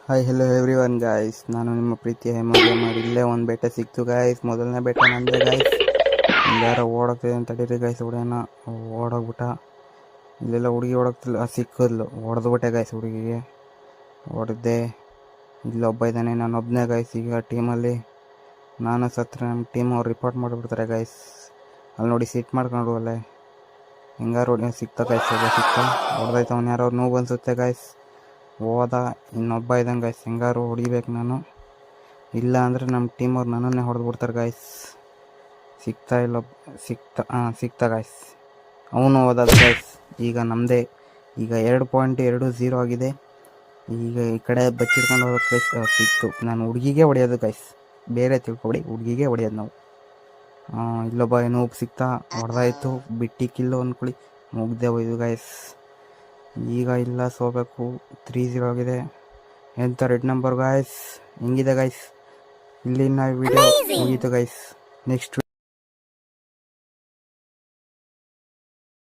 Hi hello every one guys, ನಾನು ನಿಮ್ಮ ಪ್ರೀತಿಯ ಹೇಮಂತ್. ಇಲ್ಲೇ ಒಂದು ಬೆಟ್ಟ ಸಿಕ್ತು ಗಾಯ್ಸ್. ಮೊದಲನೇ ಬೆಟ್ಟ ನಂದೇ ಗಾಯ್ಸ್. ಯಾರೋ ಓಡೋಗ್ತಿದೆ ಅಂತ ತಡೀರಿ ಗಾಯ್ಸ್. ಹುಡುಗನ ಓಡೋಗ್ಬಿಟ್ಟ. ಇಲ್ಲೆಲ್ಲ ಹುಡುಗಿ ಓಡೋಗ್ತಿಲ್ಲ, ಸಿಕ್ಕದ್ಲು, ಹೊಡೆದ್ಬಿಟ್ಟೆ ಗಾಯ್ಸ್. ಹುಡುಗಿಗೆ ಹೊಡೆದೆ. ಇಲ್ಲೊಬ್ಬ ಇದ್ದಾನೆ, ನಾನು ಒಬ್ಬನೇ ಗಾಯ್ಸ್. ಈಗ ಟೀಮಲ್ಲಿ ನಾನು ಸತ್ರ ನಮ್ಮ ಟೀಮ್ ಅವ್ರು ರಿಪೋರ್ಟ್ ಮಾಡಿಬಿಡ್ತಾರೆ ಗಾಯ್ಸ್. ಅಲ್ಲಿ ನೋಡಿ ಸಿಟ್ ಮಾಡ್ಕೊಂಡು ಅಲ್ಲೇ ಹೆಂಗಾರು ಸಿಕ್ತ ಗಾಯ್ಸ್. ಸಿಕ್ತ ಹೊಡೆದೈತೆ. ಅವ್ನು ಯಾರೋ ನೋವು ಅನ್ಸುತ್ತೆ ಗಾಯ್ಸ್. ಹೋದ. ಇನ್ನೊಬ್ಬ ಇದ್ದಂಗೆ ಗಾಯ್ಸ್. ಹೆಂಗಾರು ಹೊಡಿಬೇಕು ನಾನು, ಇಲ್ಲ ಅಂದರೆ ನಮ್ಮ ಟೀಮವ್ರು ನನ್ನನ್ನೇ ಹೊಡೆದ್ಬಿಡ್ತಾರೆ ಗಾಯ್ಸ್. ಸಿಕ್ತಾ ಗಾಯ್ಸ್. ಅವನು ಹೋದ ಗಾಯ್ಸ್. ಈಗ ನಮ್ಮದೇ ಈಗ 2.20 ಆಗಿದೆ. ಈಗ ಈ ಕಡೆ ಬಚ್ಚಿಡ್ಕೊಂಡು ಹೋಗೋಕ್ಕೆ ಸಿಕ್ತು. ನಾನು ಹುಡುಗಿಗೆ ಹೊಡೆಯೋದು ಗಾಯ್ಸ್, ಬೇರೆ ತಿಳ್ಕೊಬೇಡಿ, ಹುಡುಗಿಗೆ ಹೊಡೆಯೋದು ನಾವು. ಇಲ್ಲೊಬ್ಬ ಏನೋ ಸಿಕ್ತಾ, ಹೊಡೆದಾಯಿತು. ಬಿಟ್ಟು ಕಿಲ್ಲು ಅಂದ್ಕೊಳ್ಳಿ, ಮುಗ್ದೆ ಹೋಯ್ದು ಗಾಯ್ಸ್. ಈಗ ಇಲ್ಲ ಸೋಬೇಕು. 3-0 ಆಗಿದೆ. ಎಂಥ ರೆಡ್ ನಂಬರ್ ಗಾಯ್ಸ್. ಹೆಂಗಿದೆ ಗಾಯ್ಸ್. ಇಲ್ಲಿನ ವಿಡಿಯೋ ಮುಗೀತು ಗಾಯ್ಸ್. ನೆಕ್ಸ್ಟ್